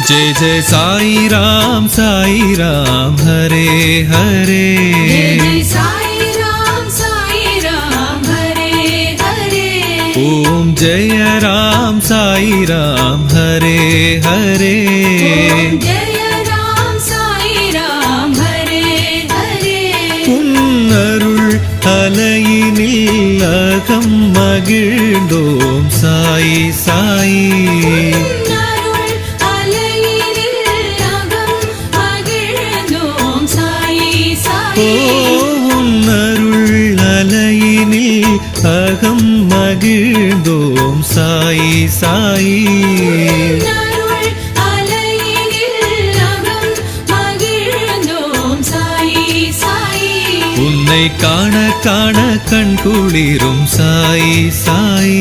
जय जय साई राम हरे हरे। जय साई राम हरे हरे। ओम जय राम साई राम हरे हरे। ओम जय राम साई राम हरे हरे। पुन्नरुள் அலையினில் அகம் மகிழ்ந்தோம் சாய் சாய்। உன்னருள் அலையினில் அகம் மகிழ்ந்தோம் சாய் சாய்। உன்னை காண காண கண் குளிரும் சாய் சாய்।